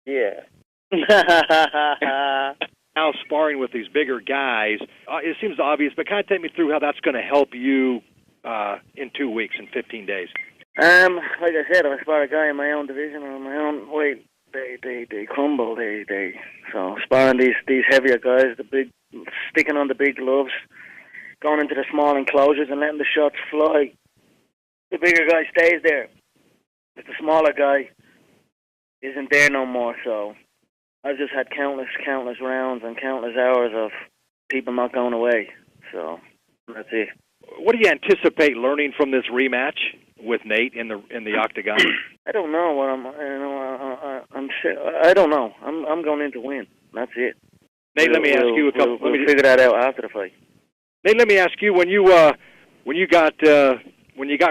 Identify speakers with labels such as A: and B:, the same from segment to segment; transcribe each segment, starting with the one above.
A: Yeah.
B: Now sparring with these bigger guys, it seems obvious, but kind of take me through how that's going to help you in 2 weeks, in 15 days.
A: Like I said, I spar a guy in my own division or my own weight. They crumble. So sparring these heavier guys, sticking on the big gloves, going into the small enclosures and letting the shots fly. The bigger guy stays there, but the smaller guy isn't there no more. So I've just had countless rounds and countless hours of people not going away. So that's it.
B: What do you anticipate learning from this rematch with Nate in the octagon?
A: I don't know what I don't know. I'm going in to win. That's it.
B: Nate, let me ask you a couple.
A: We'll figure that out after the fight.
B: Nate, let me ask you, when you got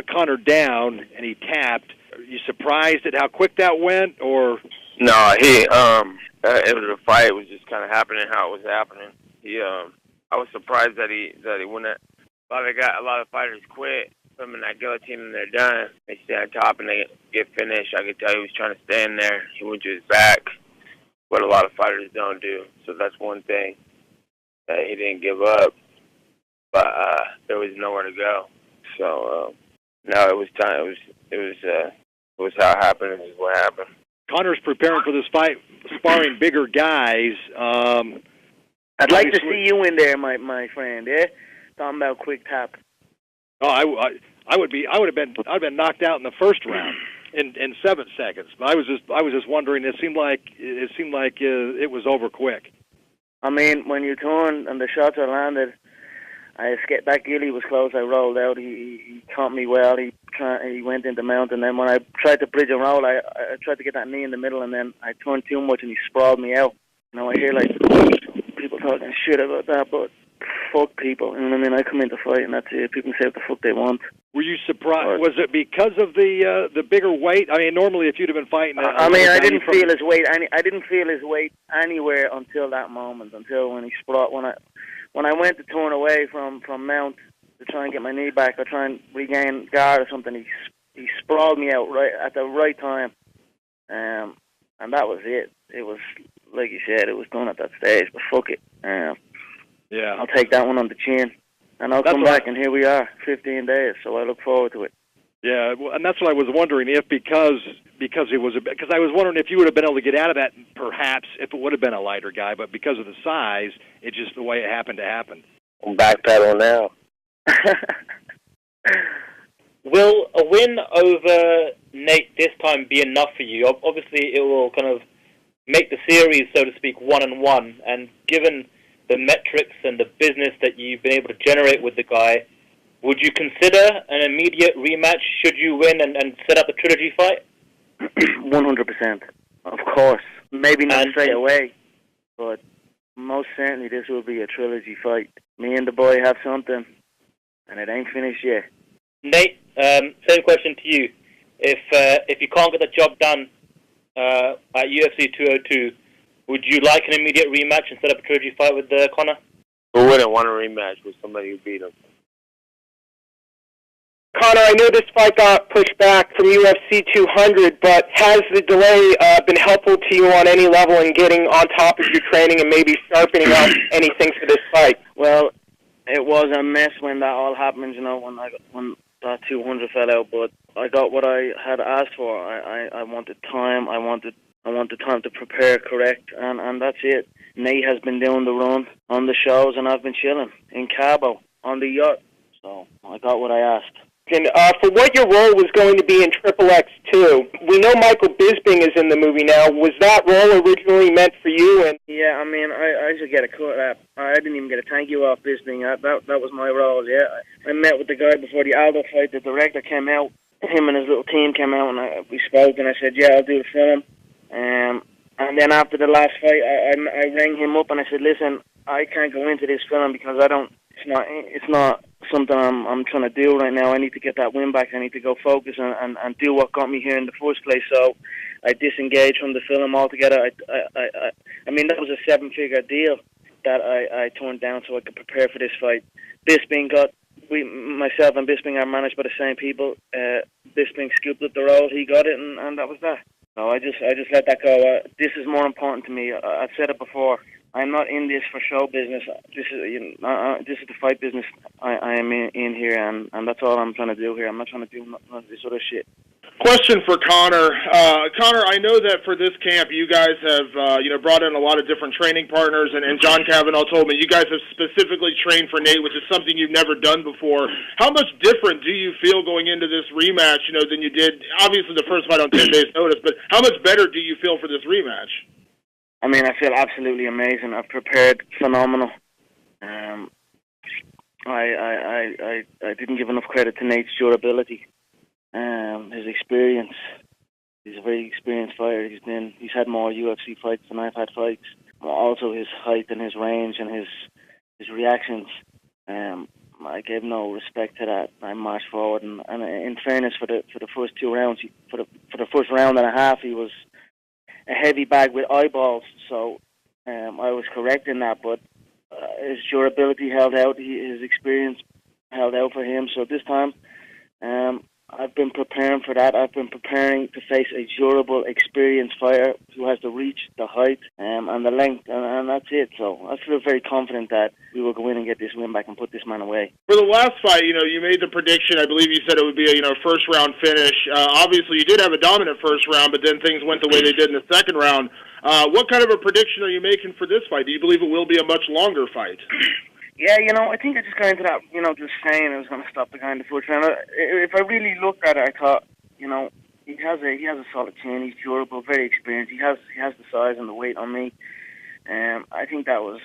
B: Conor down and he tapped, are you surprised at how quick that went, or?
C: No, it was a fight. It was just kind of happening how it was happening. I was surprised that he wouldn't. A lot of fighters quit. Put them in that guillotine and they're done. They stay on top and they get finished. I could tell he was trying to stay in there. He went to his back, what a lot of fighters don't do. So that's one thing that he didn't give up. But there was nowhere to go. So no, it was time. It was how it happened. It was what happened.
B: Conor's preparing for this fight, sparring bigger guys.
A: I'd like to see you in there, my friend. Yeah, talking about quick tap.
B: Oh, I would have been knocked out in the first round in 7 seconds. But I was just wondering. It seemed like it was over quick.
A: I mean, when you turn and the shots are landed, I escaped. That gilly was close. I rolled out. He caught me well. He went into mount, and then when I tried to bridge and roll, I tried to get that knee in the middle, and then I turned too much, and he sprawled me out. Now I hear like people talking shit about that, but fuck people. You know what I mean? I come in to fight, and that's it. People say what the fuck they want.
B: Were you surprised? Was it because of the bigger weight? I mean, normally if you'd have been fighting,
A: I didn't feel his weight. I didn't feel his weight anywhere until that moment. Until when he sprawled. When I went to turn away from mount to try and get my knee back or try and regain guard or something, he sprawled me out right at the right time, and that was it. It was like you said, it was done at that stage. But fuck it.
B: Yeah,
A: I'll take that one on the chin, and I'll come back, and here we are, 15 days. So I look forward to it.
B: Yeah, well, and that's what I was wondering, if because I was wondering if you would have been able to get out of that, perhaps if it would have been a lighter guy, but because of the size, it's just the way it happened to happen.
C: I'm backpedaling now.
D: Will a win over Nate this time be enough for you? Obviously, it will kind of make the series, so to speak, 1-1, and given the metrics and the business that you've been able to generate with the guy, would you consider an immediate rematch should you win and set up a trilogy fight?
A: 100%. Of course. Maybe not straight away, but most certainly this will be a trilogy fight. Me and the boy have something, and it ain't finished yet.
D: Nate, same question to you. If you can't get the job done at UFC 202, would you like an immediate rematch and set up a trilogy fight with Conor?
C: Who wouldn't want a rematch with somebody who beat him?
E: Conor, I know this fight got pushed back from UFC 200, but has the delay been helpful to you on any level in getting on top of your training and maybe sharpening up anything for this fight?
A: Well, it was a mess when that all happened, you know, when that 200 fell out, but I got what I had asked for. I wanted time. I wanted time to prepare correct, and that's it. Nate has been doing the run on the shows, and I've been chilling in Cabo on the yacht. So I got what I asked.
E: And for what your role was going to be in Triple X2, we know Michael Bisping is in the movie now. Was that role originally meant for you? And
A: yeah, I mean, I should get a cut. I didn't even get a thank you off Bisping. That was my role. Yeah, I met with the guy before the Aldo fight. The director came out. Him and his little team came out, and we spoke. And I said, "Yeah, I'll do the film." And then after the last fight, I rang him up and I said, "Listen, I can't go into this film because I don't. It's not something I'm trying to do right now. I need to get that win back. I need to go focus and do what got me here in the first place." So I disengaged from the film altogether. I mean, that was a 7-figure deal that I turned down so I could prepare for this fight. Bisping myself and Bisping are managed by the same people. Bisping scooped up the role. He got it, and that was that. So I just let that go. This is more important to me. I've said it before. I'm not in this for show business. This is this is the fight business I am in here, and that's all I'm trying to do here. I'm not trying to do none of this other shit.
F: Question for Conor. Conor, I know that for this camp, you guys have brought in a lot of different training partners, and John Cavanaugh told me you guys have specifically trained for Nate, which is something you've never done before. How much different do you feel going into this rematch, than you did, obviously, the first fight on 10 days' notice, but how much better do you feel for this rematch?
A: I mean, I feel absolutely amazing. I've prepared phenomenal. I didn't give enough credit to Nate's durability. His experience. He's a very experienced fighter. He's had more UFC fights than I've had fights. Also his height and his range and his reactions. I gave no respect to that. I marched forward, and in fairness, for the first 2 rounds, for the first round and a half, he was a heavy bag with eyeballs. So I was correct in that, but his durability held out. His experience held out for him. So this time, I've been preparing for that. I've been preparing to face a durable, experienced fighter who has the reach, the height, and the length, and that's it. So I feel very confident that we will go in and get this win back and put this man away.
F: For the last fight, you made the prediction. I believe you said it would be a first-round finish. Obviously, you did have a dominant first round, but then things went the way they did in the second round. What kind of a prediction are you making for this fight? Do you believe it will be a much longer fight?
A: Yeah, I think I just got into that, just saying I was going to stop the guy in the first round. If I really looked at it, I thought, he has a solid chin. He's durable, very experienced. He has the size and the weight on me. I think that was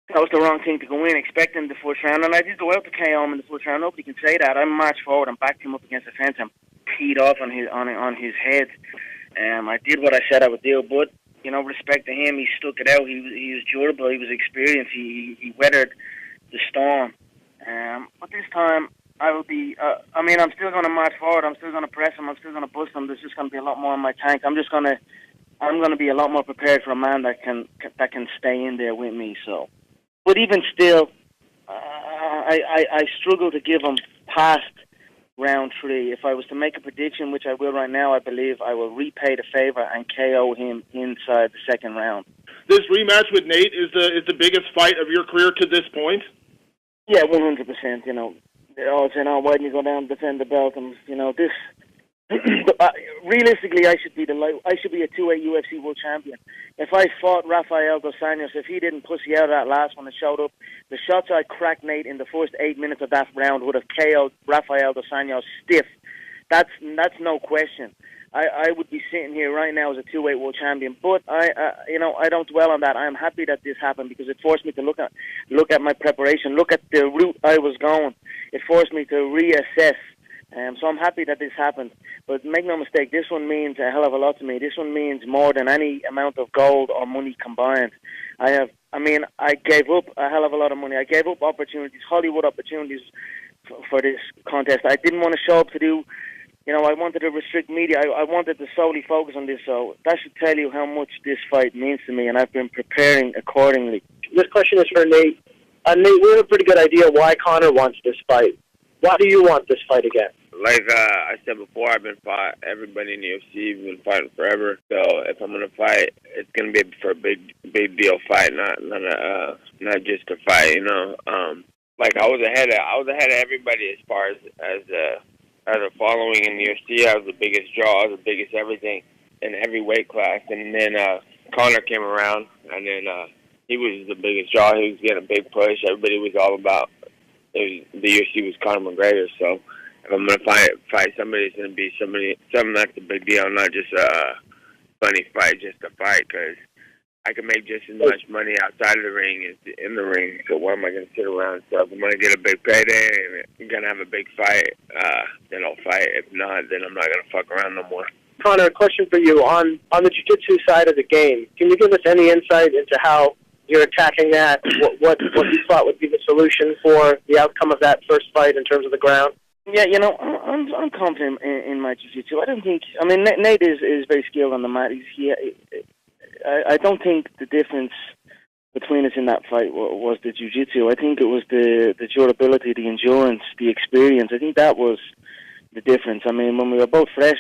A: the wrong thing to go in expecting the first round. And I did go out to KO him in the first round. Nobody can say that. I marched forward and backed him up against the fence and peed off on his head. I did what I said I would do, but respect to him, he stuck it out. He was durable. He was experienced. He weathered the storm. But this time, I will be. I'm still going to march forward. I'm still going to press him. I'm still going to bust him. There's just going to be a lot more in my tank. I'm going to be a lot more prepared for a man that can stay in there with me. So, but even still, I struggle to give him past round 3. If I was to make a prediction, which I will right now, I believe I will repay the favor and KO him inside the second round.
F: This rematch with Nate is the biggest fight of your career to this point?
A: Yeah, 100%. They're all saying, why didn't you go down and defend the belt? And, this... realistically, I should be a 2-weight UFC world champion. If I fought Rafael dos Anjos, if he didn't pussy out of that last one and showed up, the shots I cracked Nate in the first 8 minutes of that round would have KO'd Rafael dos Anjos stiff. That's no question. I would be sitting here right now as a 2-weight world champion. But I don't dwell on that. I'm happy that this happened because it forced me to look at my preparation, look at the route I was going. It forced me to reassess. So I'm happy that this happened. But make no mistake, this one means a hell of a lot to me. This one means more than any amount of gold or money combined. I gave up a hell of a lot of money. I gave up opportunities, Hollywood opportunities for this contest. I didn't want to show up to do, I wanted to restrict media. I wanted to solely focus on this. So that should tell you how much this fight means to me, and I've been preparing accordingly.
E: This question is for Nate. Nate, we have a pretty good idea why Conor wants this fight. Why do you want this fight again?
C: Like I said before, I've been fighting. Everybody in the UFC has been fighting forever. So if I'm gonna fight, it's gonna be for a big deal fight, not just a fight. Like I was ahead of everybody as far as a following in the UFC. I was the biggest draw, I was the biggest everything in every weight class. And then Conor came around, and then he was the biggest draw. He was getting a big push. Everybody was all about. The UFC was Conor McGregor, so if I'm gonna fight somebody, it's gonna be something that's a big deal, not just a funny fight, just a fight. Because I can make just as much money outside of the ring as in the ring. So why am I gonna sit around? So if I'm gonna get a big payday and I'm gonna have a big fight, then I'll fight. If not, then I'm not gonna fuck around no more.
E: Conor, a question for you on the jiu-jitsu side of the game. Can you give us any insight into how you're attacking that? What you thought would be the solution for the outcome of that first fight in terms of the ground?
A: Yeah, I'm confident in my jiu-jitsu. I don't think. Nate is very skilled on the mat. I don't think the difference between us in that fight was the jiu-jitsu. I think it was the durability, the endurance, the experience. I think that was the difference. When we were both fresh,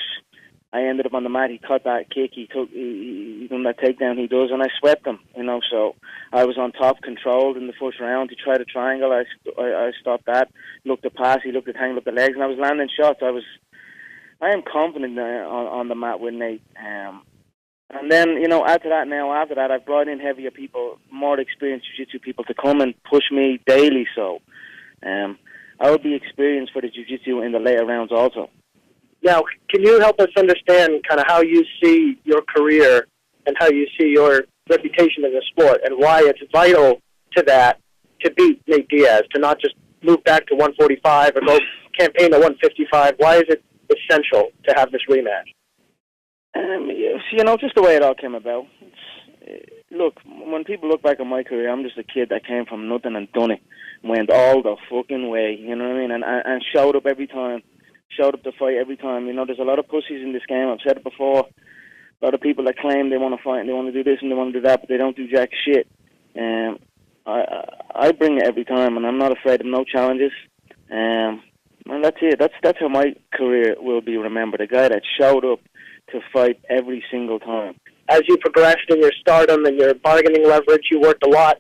A: I ended up on the mat. He cut that kick. He done that takedown he does, and I swept him. So I was on top, controlled in the first round. He tried a triangle. I stopped that. Looked at pass. He looked at tangle up the legs, and I was landing shots. I am confident on the mat with Nate. And then, after that, I've brought in heavier people, more experienced jiu-jitsu people to come and push me daily. So I will be experienced for the jiu-jitsu in the later rounds also.
G: Now, can you help us understand kind of how you see your career and how you see your reputation in the sport and why it's vital to that to beat Nate Diaz, to not just move back to 145 or go campaign to 155? Why is it essential to have this rematch?
A: Just the way it all came about. Look, when people look back at my career, I'm just a kid that came from nothing and done it, went all the fucking way, you know what I mean, and showed up every time. Showed up to fight every time. There's a lot of pussies in this game. I've said it before. A lot of people that claim they want to fight and they want to do this and they want to do that, but they don't do jack shit. I bring it every time, and I'm not afraid of no challenges. And that's it. That's how my career will be remembered. A guy that showed up to fight every single time.
G: As you progressed in your stardom and your bargaining leverage, you worked a lot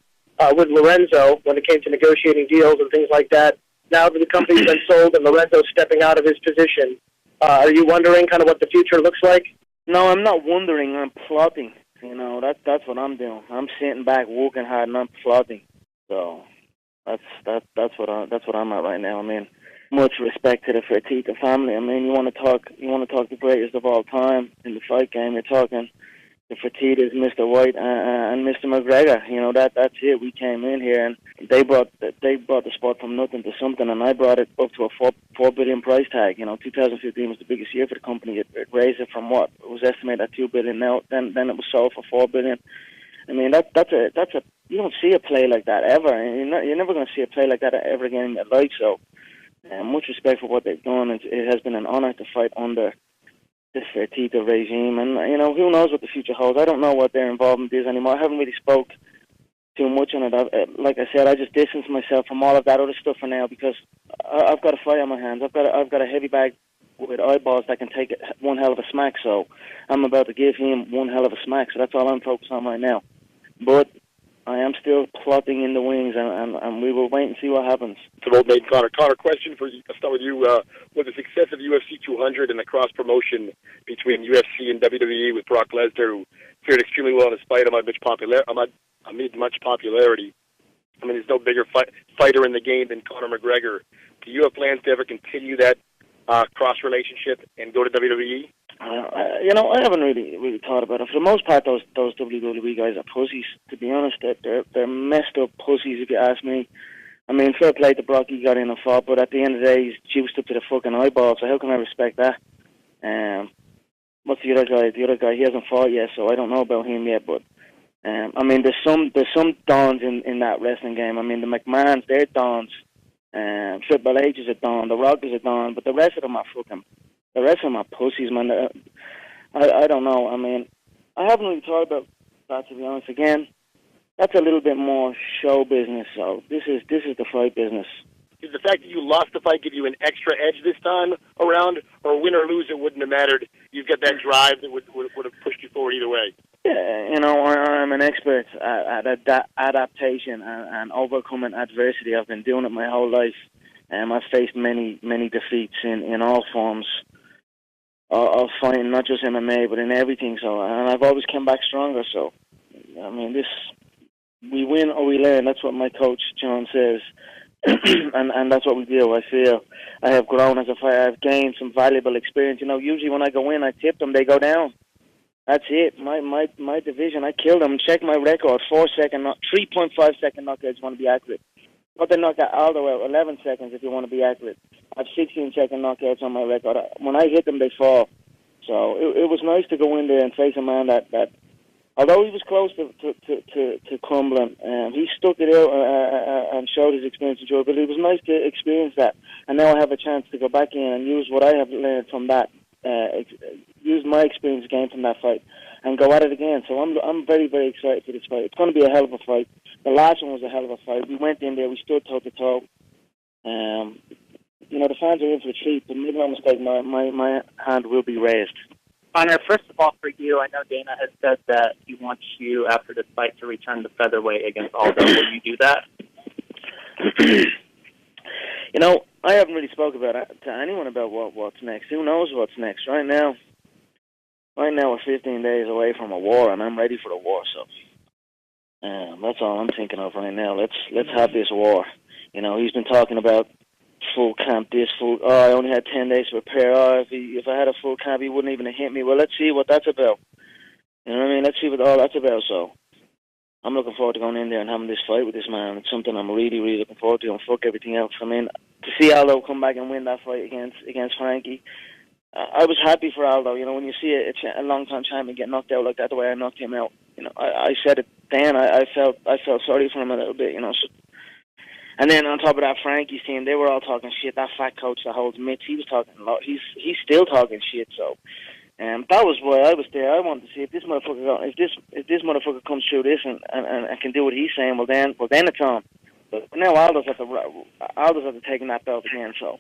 G: with Lorenzo when it came to negotiating deals and things like that. Now that the company's been sold and Lorenzo's stepping out of his position, are you wondering kind of what the future looks like?
A: No, I'm not wondering. I'm plotting. That's what I'm doing. I'm sitting back, working hard, and I'm plotting. So that's what I'm at right now. I mean, much respect to the Fertitta family. I mean, you want to talk the greatest of all time in the fight game. You're talking the Fertittas, Mr. White, and Mr. McGregor. That's it. We came in here and they brought the sport from nothing to something, and I brought it up to a $4 billion price tag. 2015 was the biggest year for the company. It raised it from what it was estimated at $2 billion. Now, then it was sold for $4 billion. I mean, that's a you don't see a play like that ever. You're never going to see a play like that ever again in your life. So, much respect for what they've done. It has been an honor to fight under this Fertitta regime, and who knows what the future holds. I don't know what their involvement is anymore. I haven't really spoke too much on it. Like I said, I just distanced myself from all of that other stuff for now because I've got a fight on my hands. I've got a heavy bag with eyeballs that can take one hell of a smack. So I'm about to give him one hell of a smack. So that's all I'm focused on right now. But I am still plotting in the wings, and we will wait and see what happens.
H: It's an old mate, Conor. Conor, question for you. I'll start with you. With the success of UFC 200 and the cross-promotion between UFC and WWE with Brock Lesnar, who fared extremely well in spite of amid much popularity. I mean, there's no bigger fighter in the game than Conor McGregor. Do you have plans to ever continue that cross-relationship and go to WWE?
A: I haven't really thought about it. For the most part, those WWE guys are pussies. To be honest, they're messed up pussies, if you ask me. I mean, fair play to Brock, he got in and fought, but at the end of the day, he's juiced up to the fucking eyeball. So how can I respect that? What's the other guy? The other guy, he hasn't fought yet, so I don't know about him yet. But I mean, there's some dons in that wrestling game. I mean, the McMahons, they're dons. Triple H is a don. The Rock is a don, but the rest of them are pussies, man. I don't know. I mean, I haven't really thought about that, to be honest. Again, that's a little bit more show business. So this is the fight business.
H: Does the fact that you lost the fight give you an extra edge this time around, or win or lose, it wouldn't have mattered? You've got that drive that would have pushed you forward either way.
A: Yeah, I'm an expert at adaptation and overcoming adversity. I've been doing it my whole life. I've faced many defeats in all forms of fighting, not just MMA, but in everything. So, and I've always come back stronger. So, I mean, we win or we learn. That's what my coach John says, and that's what we do. I feel I have grown as a fighter. I've gained some valuable experience. Usually when I go in, I tip them, they go down. That's it. My division, I killed them. Check my record: 3.5 second knockouts. Want to be accurate? But they knocked out all the way 11 seconds if you want to be accurate. I have 16-second knockouts on my record. When I hit them, they fall. So it was nice to go in there and face a man that although he was close to crumbling, he stuck it out and showed his experience and joy. But it was nice to experience that. And now I have a chance to go back in and use what I have learned from that, use my experience gained from that fight, and go at it again. So I'm very, very excited for this fight. It's going to be a hell of a fight. The last one was a hell of a fight. We went in there, we stood toe-to-toe. The fans are in for a treat, but make no mistake, my hand will be raised.
I: Conor, first of all, for you, I know Dana has said that he wants you, after this fight, to return to featherweight against Aldo. Will you do that?
A: You know, I haven't really spoken about it to anyone about what's next. Who knows what's next? Right now, we're 15 days away from a war, and I'm ready for the war. So that's all I'm thinking of right now. Let's have this war. You know, he's been talking about full camp. I only had 10 days to prepare. If I had a full camp, he wouldn't even have hit me. Well, let's see what that's about. You know what I mean? Let's see what all that's about. So I'm looking forward to going in there and having this fight with this man. It's something I'm really, really looking forward to, and fuck everything else. I mean, to see Aldo come back and win that fight against Frankie, I was happy for Aldo. You know, when you see a long-time champion get knocked out like that, the way I knocked him out, you know, I said it then. I felt sorry for him a little bit, you know. So, and then on top of that, Frankie's team, they were all talking shit. That fat coach that holds mitts, he was talking a lot. He's still talking shit. So, that was why I was there. I wanted to see if this motherfucker comes through this and can do what he's saying. Well then it's on. But now Aldo's at the taking that belt again. So,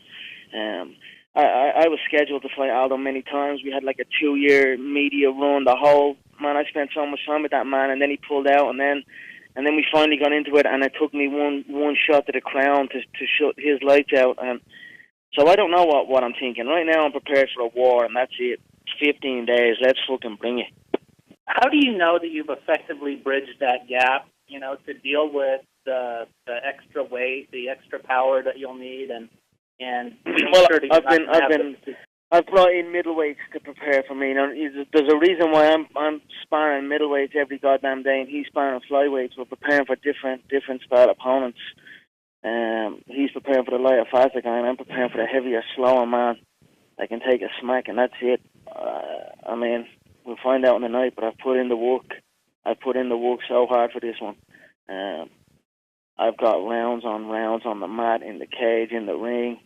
A: I was scheduled to fight Aldo many times. We had like a 2-year media run. I spent so much time with that man, and then he pulled out, and then we finally got into it, and it took me one shot to the crown to shut his lights out. And so I don't know what I'm thinking. Right now I'm prepared for a war, and that's it. 15 days. Let's fucking bring it.
I: How do you know that you've effectively bridged that gap, you know, to deal with the extra weight, the extra power that you'll need, and
A: well, I've brought in middleweights to prepare for me. You know, there's a reason why I'm sparring middleweights every goddamn day, and he's sparring flyweights. We're preparing for different style opponents. He's preparing for the lighter, faster guy, and I'm preparing for the heavier, slower man. I can take a smack, and that's it. I mean, we'll find out in the night, but I've put in the work. I've put in the work so hard for this one. I've got rounds on the mat, in the cage, in the ring,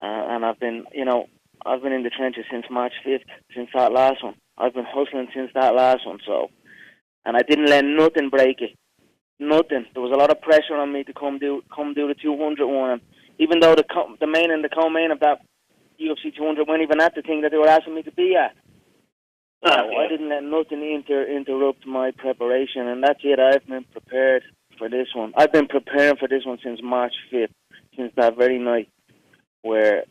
A: and I've been in the trenches since March 5th, since that last one. I've been hustling since that last one, so, and I didn't let nothing break it. Nothing. There was a lot of pressure on me to come do the 200 one, even though the main and the co-main of that UFC 200 weren't even at the thing that they were asking me to be at. So I didn't let nothing interrupt my preparation, and that's it. I've been prepared for this one. I've been preparing for this one since March 5th, since that very night where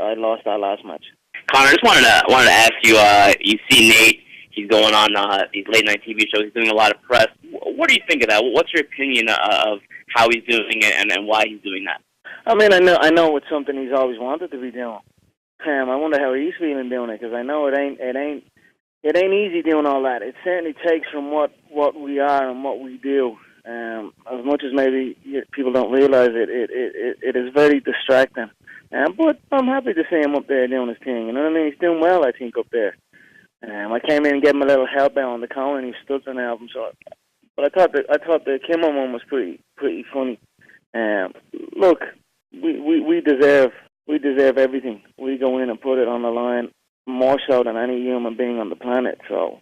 A: I lost that last match.
J: Conor, I just wanted to ask you. You see Nate? He's going on these late night TV shows. He's doing a lot of press. What do you think of that? What's your opinion of how he's doing it and why he's doing that?
A: I mean, I know it's something he's always wanted to be doing. I wonder how he's feeling doing it, because I know it ain't easy doing all that. It certainly takes from what we are and what we do. As much as maybe people don't realize it is very distracting. But I'm happy to see him up there doing his thing. You know what I mean? He's doing well, I think, up there. I came in and gave him a little help out on the corner, and he stood for an album. So, but I thought the Kimmel one was pretty funny. Look, we deserve everything. We go in and put it on the line more so than any human being on the planet. So,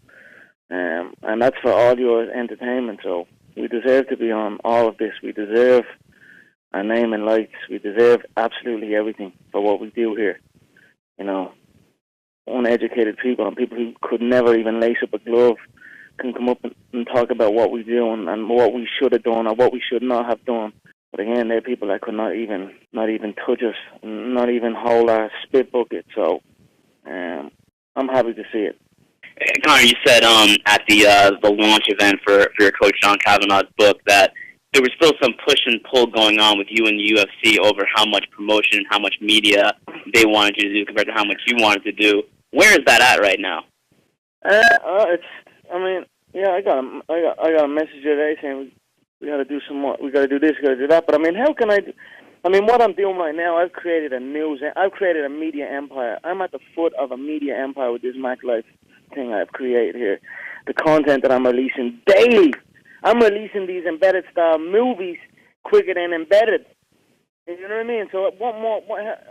A: and that's for all your entertainment. So we deserve to be on all of this. We deserve our name and lights. We deserve absolutely everything for what we do here. You know, uneducated people and people who could never even lace up a glove can come up and talk about what we do and what we should have done or what we should not have done. But again, they're people that could not even touch us, not even hold our spit bucket. So I'm happy to see it.
J: Conor, you said at the launch event for your coach John Kavanaugh's book that there was still some push and pull going on with you and the UFC over how much promotion and how much media they wanted you to do compared to how much you wanted to do. Where is that at right now?
A: I got a message today saying we got to do some more. We got to do this. We got to do that. But I mean, how can I? What I'm doing right now, I've created a media empire. I'm at the foot of a media empire with this Mac Life thing I've created here. The content that I'm releasing daily. I'm releasing these embedded style movies quicker than embedded. You know what I mean? So what more?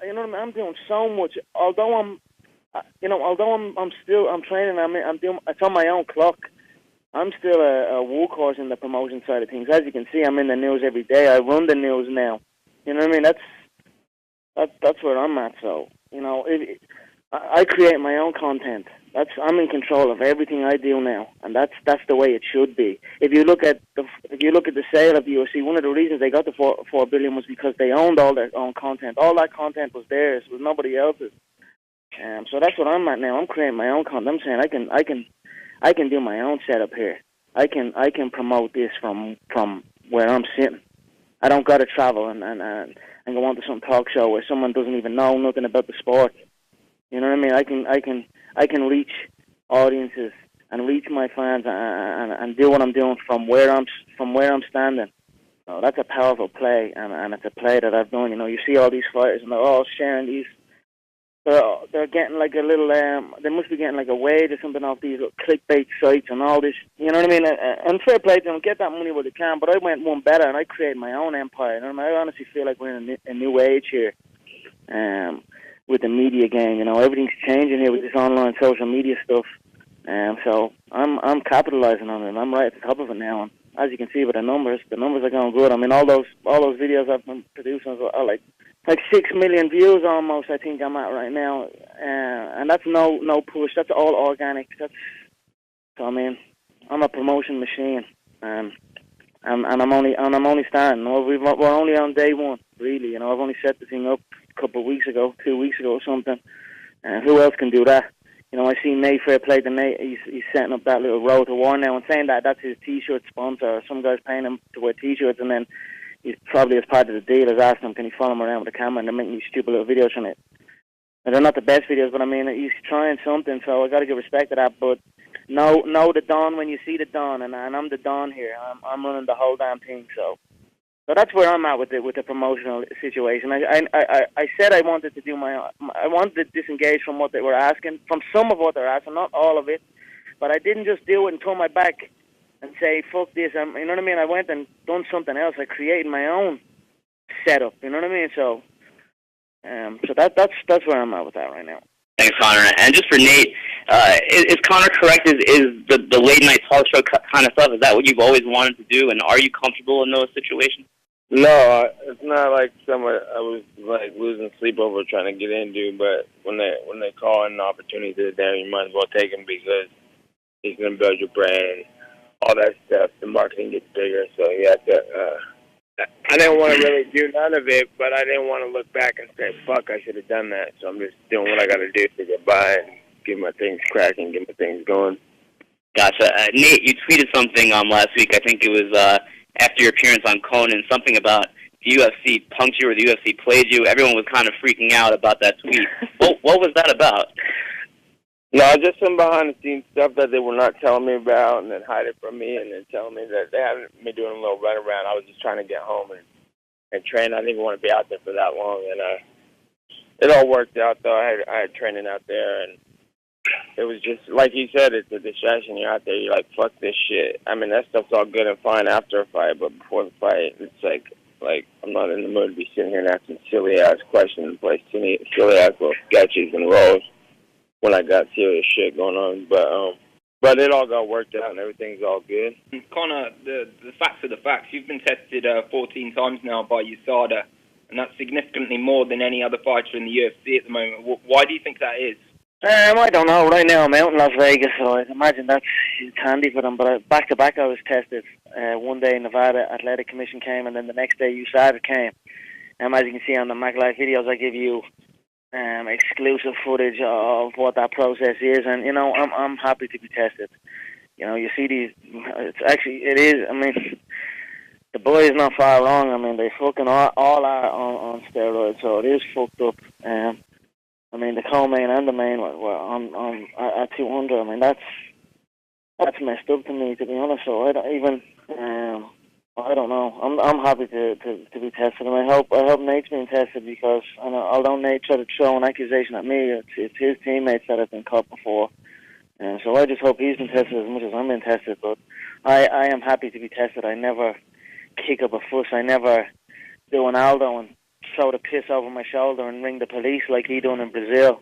A: You know what I mean? I'm doing so much. Although I'm training. I'm doing. It's on my own clock. I'm still a workhorse in the promotion side of things. As you can see, I'm in the news every day. I run the news now. You know what I mean? That's where I'm at. So I create my own content. I'm in control of everything I do now, and that's the way it should be. If you look at the sale of the UFC, one of the reasons they got the $4 billion was because they owned all their own content. All that content was theirs, it was nobody else's. So that's what I'm at now. I'm creating my own content. I'm saying I can do my own setup here. I can promote this from where I'm sitting. I don't got to travel and go on to some talk show where someone doesn't even know nothing about the sport. You know what I mean? I can reach audiences and reach my fans and do what I'm doing from where I'm standing. So that's a powerful play, and it's a play that I've done. You know, you see all these fighters and they're all sharing these. They're getting like a little. They must be getting like a wage or something off these little clickbait sites and all this. You know what I mean? And fair play to them, get that money where they can. But I went one better and I created my own empire. You know what I mean? I honestly feel like we're in a new age here. With the media game, you know, everything's changing here with this online social media stuff. So I'm capitalizing on it. And I'm right at the top of it now. And as you can see with the numbers are going good. I mean, all those videos I've been producing are like 6 million views almost. I think I'm at right now, and that's no push. That's all organic. So I mean, I'm a promotion machine, and I'm only starting. We're only on day one, really. You know, I've only set the thing up a couple of weeks ago, 2 weeks ago or something. And who else can do that? You know, I see Nate, fair play to Nate. He's setting up that little Road to War now and saying that's his T-shirt sponsor. Some guy's paying him to wear T-shirts, and then he's probably, as part of the deal, has asked him, can he follow him around with a camera, and they're making these stupid little videos from it. And they're not the best videos, but I mean, he's trying something, so I got to give respect to that. But know the Don when you see the Don, and I'm the Don here. I'm running the whole damn thing, so that's where I'm at with the promotional situation. I said I wanted to do I wanted to disengage from what they were asking, from some of what they're asking, not all of it, but I didn't just do it and turn my back and say, fuck this. You know what I mean? I went and done something else. I created my own setup. You know what I mean? So that's where I'm at with that right now.
J: Thanks, Conor. And just for Nate, is Conor correct? Is the late night talk show kind of stuff, is that what you've always wanted to do? And are you comfortable in those situations?
C: No, it's not like somewhere I was like losing sleep over trying to get into. But when they call in an opportunity to there, you might as well take them because it's going to build your brand. All that stuff, the marketing gets bigger, so you have to. I didn't want to really do none of it, but I didn't want to look back and say, "Fuck, I should have done that." So I'm just doing what I got to do to get by and get my things cracking, get my things going.
J: Gotcha. Nate, you tweeted something last week. I think it was after your appearance on Conan, something about the UFC punked you or the UFC played you. Everyone was kind of freaking out about that tweet. What was that about?
C: No, just some behind-the-scenes stuff that they were not telling me about and then hide it from me and then telling me that they hadn't been doing a little runaround. I was just trying to get home and train. I didn't even want to be out there for that long. And it all worked out, though. I had training out there, and it was just, like you said, it's a distraction. You're out there, you're like, fuck this shit. I mean, that stuff's all good and fine after a fight, but before the fight, it's like I'm not in the mood to be sitting here and asking silly-ass questions and play silly-ass little sketches and roles when I got serious shit going on, but it all got worked out and everything's all good.
K: Conor, the facts are the facts. You've been tested 14 times now by USADA, and that's significantly more than any other fighter in the UFC at the moment. Why do you think that is?
A: I don't know. Right now I'm out in Las Vegas, so I imagine that's handy for them. But back to back I was tested. One day Nevada Athletic Commission came, and then the next day USADA came. As you can see on the Mac Live videos, I give you exclusive footage of what that process is, and you know I'm happy to be tested. You know, you see these. It is. I mean, the boy is not far wrong. I mean, they fucking all are on steroids, so it is fucked up. I mean, the co-main and the main were on at 200. I mean, that's messed up to me, to be honest. So I don't even. I don't know. I'm happy to be tested, and I hope Nate's being tested because although Nate tried to throw an accusation at me, it's his teammates that have been caught before, and so I just hope he's been tested as much as I'm being tested. But I am happy to be tested. I never kick up a fuss. I never do an Aldo and throw the piss over my shoulder and ring the police like he done in Brazil.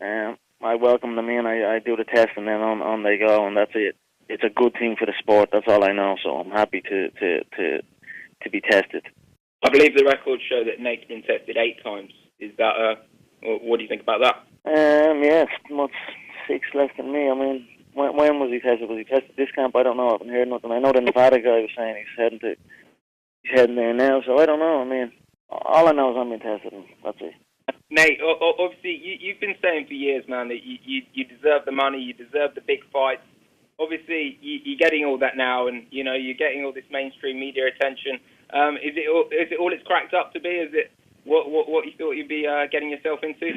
A: I welcome them in. I do the test, and then on they go, and that's it. It's a good thing for the sport. That's all I know. So I'm happy to be tested.
K: I believe the records show that Nate's been tested 8 times. Is that what do you think about that?
A: Yeah, it's 6 less than me. I mean, when was he tested? Was he tested this camp? I don't know. I haven't heard nothing. I know the Nevada guy was saying he's heading there now, so I don't know. I mean, all I know is I'm being tested, and that's it.
K: Nate, obviously, you've been saying for years, man, that you deserve the money, you deserve the big fights. Obviously, you're getting all that now, and you're getting all this mainstream media attention. Is it all it's cracked up to be? Is it what you thought you'd be getting yourself into?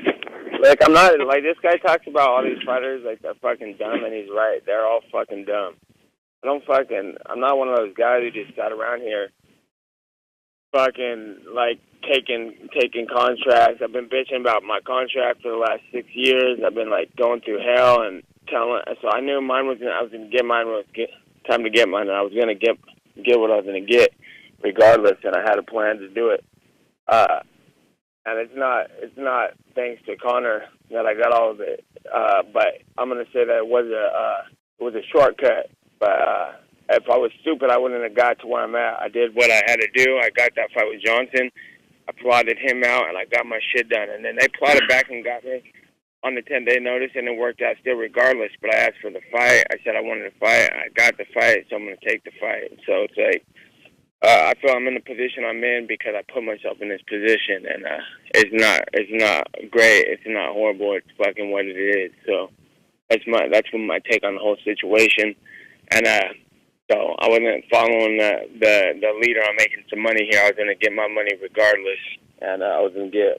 C: Like, I'm not, like, this guy talks about all these fighters like they're fucking dumb, and he's right. They're all fucking dumb. I'm not one of those guys who just sat around here fucking, like, taking contracts. I've been bitching about my contract for the last 6 years. I've been, like, going through hell and so I knew I was going to get mine when it was time to get mine, and I was going to get what I was going to get regardless, and I had a plan to do it. And it's not thanks to Conor that I got all of it. But I'm going to say that it was a shortcut. But if I was stupid, I wouldn't have got to where I'm at. I did what I had to do. I got that fight with Johnson. I plotted him out, and I got my shit done. And then they plotted back and got me on the 10-day notice, and it worked out still regardless. But I asked for the fight. I said I wanted to fight. I got the fight, so I'm going to take the fight. So it's like, I feel I'm in the position I'm in because I put myself in this position, and it's not great. It's not horrible. It's fucking what it is. So that's my take on the whole situation. And so I wasn't following the leader on making some money here. I was going to get my money regardless, and I was going to